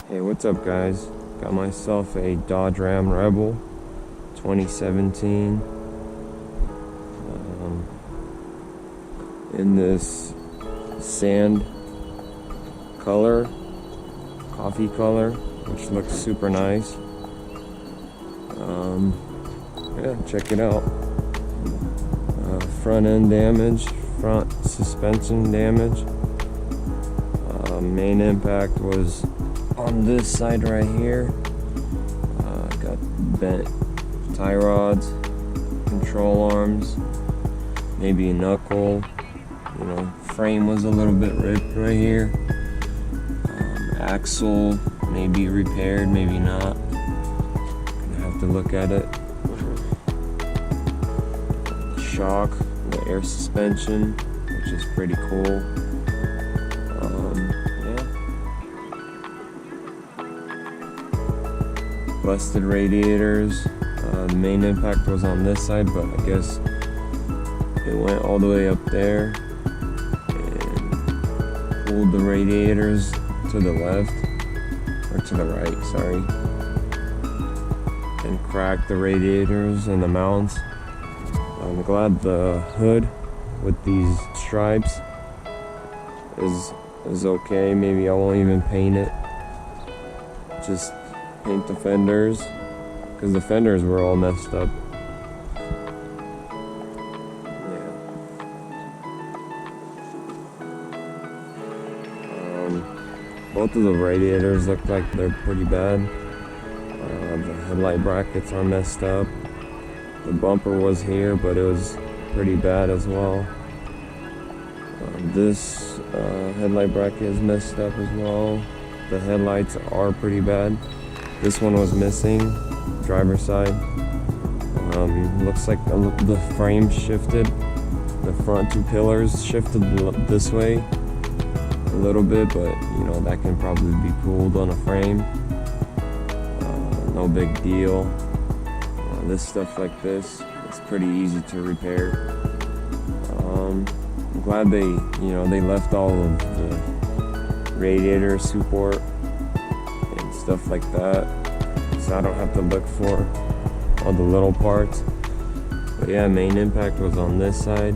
Hey, what's up guys? Got myself a Dodge Ram Rebel 2017 in this sand color, coffee color, which looks super nice. Yeah, check it out. Front end damage, front suspension damage. Main impact was on this side right here. Got bent tie rods, control arms, maybe a knuckle. Frame was a little bit ripped right here. Axle maybe repaired, maybe not. Gonna have to look at it. Shock, the air suspension, which is pretty cool. Busted radiators. The main impact was on this side, but I guess it went all the way up there and pulled the radiators to the left, or to the right, sorry, and cracked the radiators and the mounts. I'm glad the hood with these stripes is okay. Maybe I won't even paint it. Just paint the fenders, because the fenders were all messed up. Both of the radiators look like they're pretty bad. The headlight brackets are messed up. The bumper was here, but it was pretty bad as well. This headlight bracket is messed up as well. The headlights are pretty bad. This one was missing, driver's side. Looks like the frame shifted. The front two pillars shifted this way a little bit, but that can probably be pulled on a frame. No big deal. This stuff like this, it's pretty easy to repair. I'm glad they left all of the radiator support and stuff like that, so I don't have to look for all the little parts. But yeah, main impact was on this side.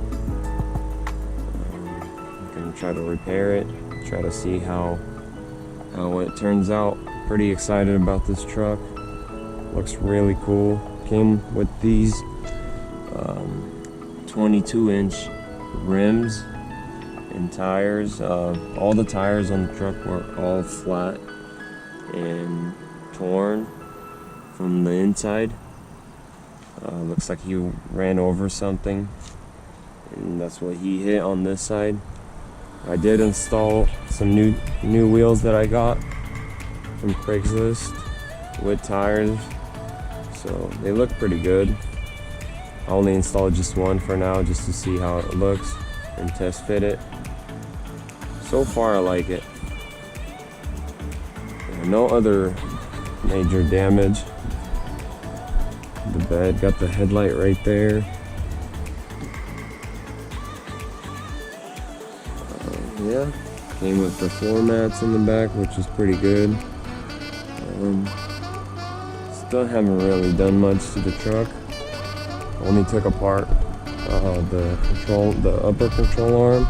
I'm gonna try to repair it, try to see how it turns out. Pretty excited about this truck. Looks really cool. Came with these 22-inch rims and tires. All the tires on the truck were all flat and torn from the inside. Looks like he ran over something, and that's what he hit on this side. I did install some new wheels that I got from Craigslist with tires, so they look pretty good. I only installed just one for now, just to see how it looks and test fit it. So far I like it. No other major damage. The bed got the headlight right there. Yeah, came with the floor mats in the back, which is pretty good. Still haven't really done much to the truck. Only took apart the upper control arm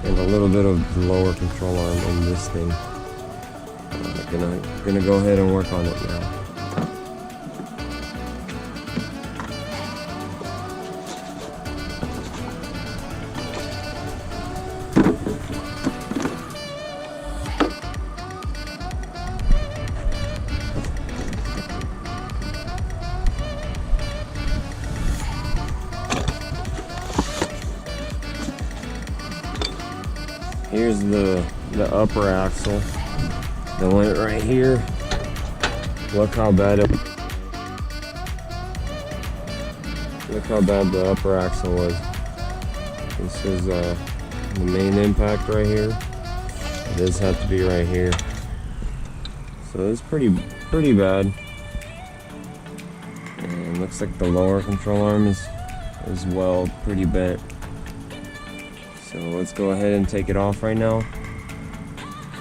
and a little bit of the lower control arm on this thing. Gonna go ahead and work on it now. Here's the upper axle that went right here. Look how bad the upper axle was. This is the main impact right here. This had to be right here. So it's pretty bad. And looks like the lower control arm is well pretty bent. So let's go ahead and take it off right now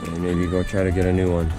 and maybe go try to get a new one.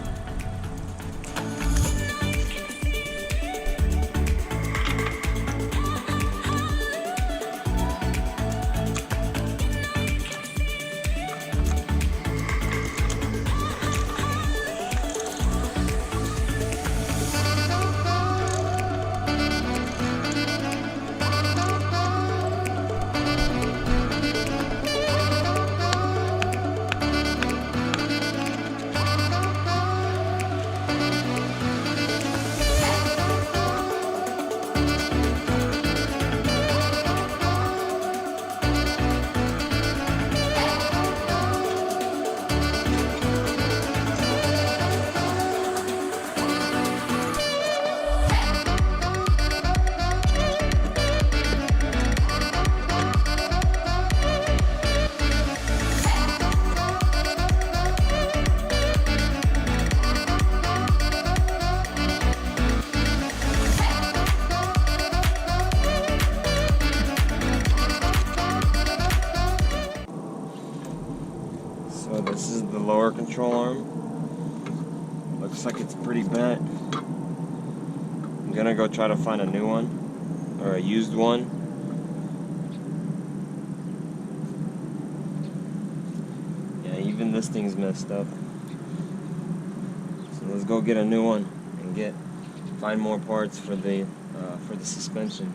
lower control arm. Looks like it's pretty bent. I'm gonna go try to find a new one, or a used one. Yeah, even this thing's messed up. So let's go get a new one and find more parts for the suspension.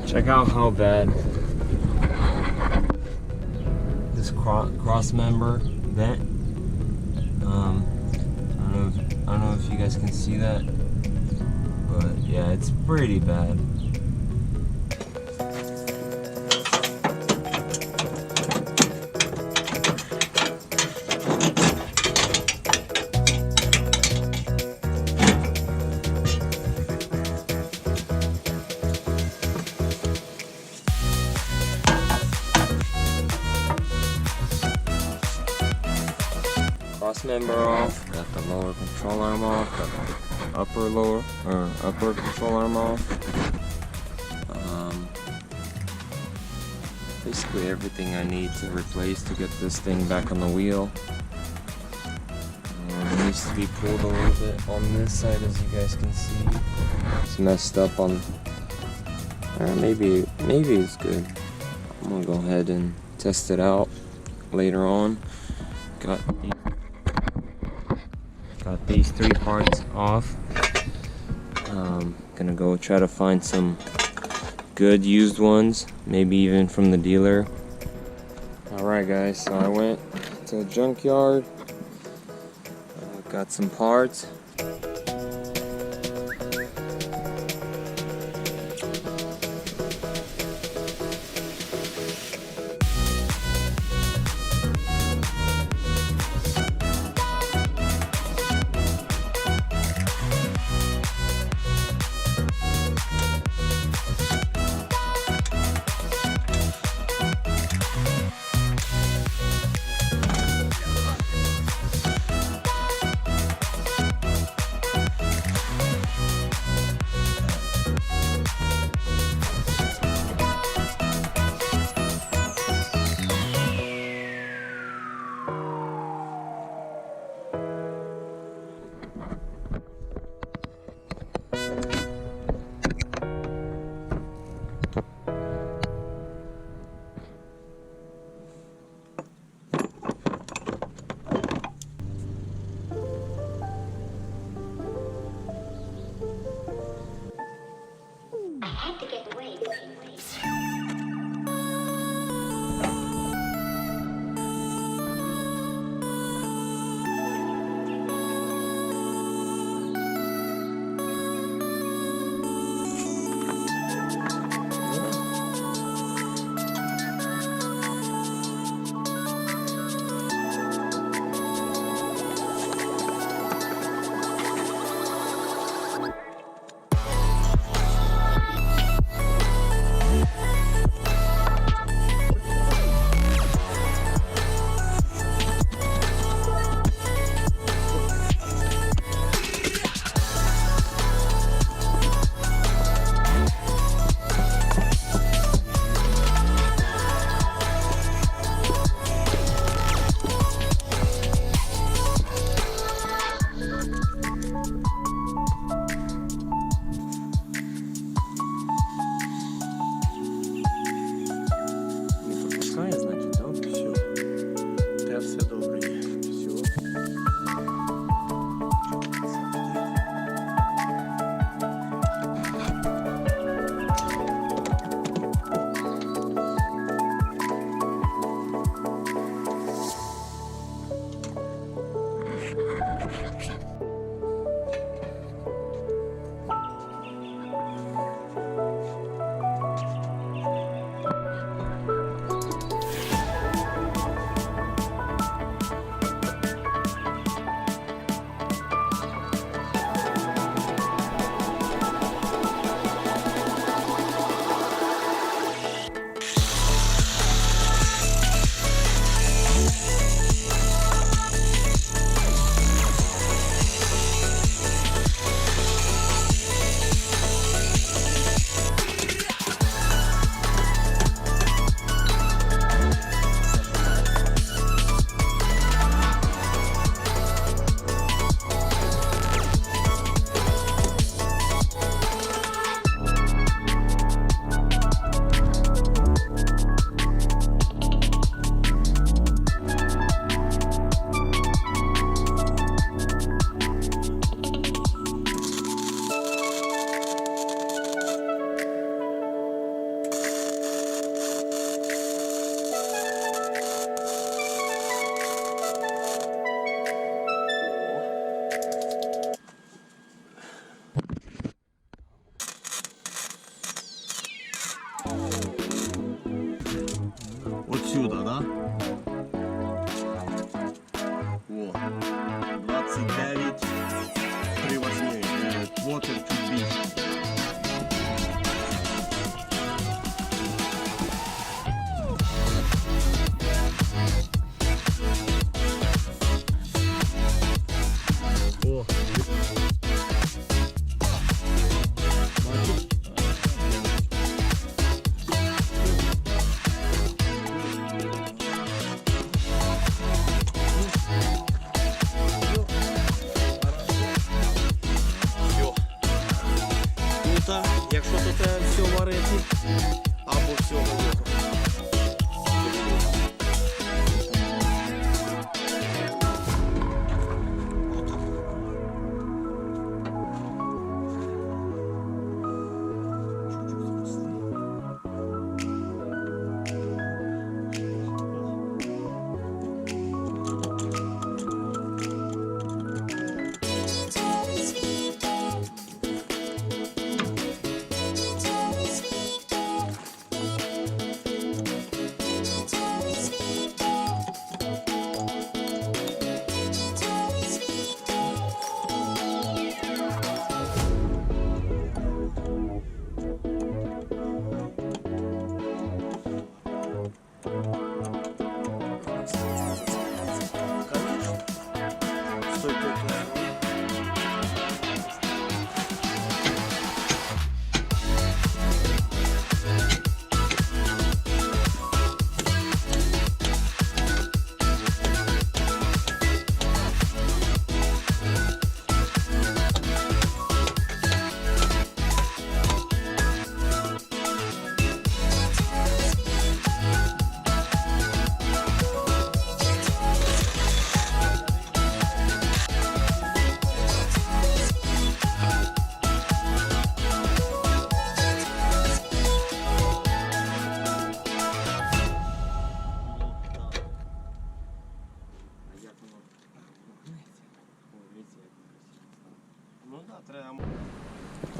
Check out how bad this cross member bent. I don't know if you guys can see that, but yeah, it's pretty bad. Cross member off, got the lower control arm off, got the upper control arm off. Basically everything I need to replace to get this thing back on the wheel. It needs to be pulled a little bit on this side, as you guys can see. It's messed up on, maybe it's good. I'm gonna go ahead and test it out later on. Got these 3 parts off. Gonna go try to find some good used ones, maybe even from the dealer. Alright guys, so I went to a junkyard, got some parts. якщо то те все варити, або всього лука.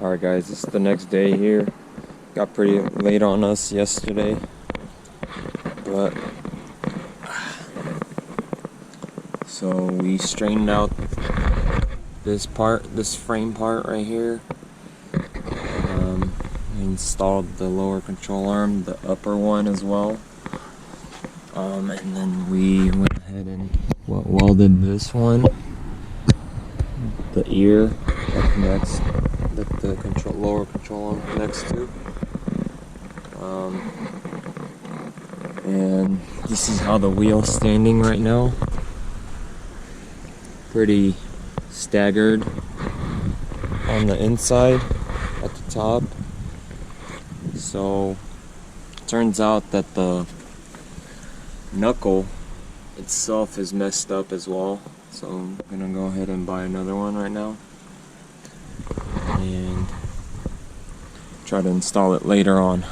Alright guys, it's the next day here. Got pretty late on us yesterday, but so we straightened out this frame part right here. Installed the lower control arm, the upper one as well. And then we went ahead and welded this one, the ear that connects, that the lower control arm connects to. And this is how the wheel's standing right now. Pretty staggered on the inside at the top. So turns out that the knuckle itself is messed up as well. So I'm gonna go ahead and buy another one right now and try to install it later on.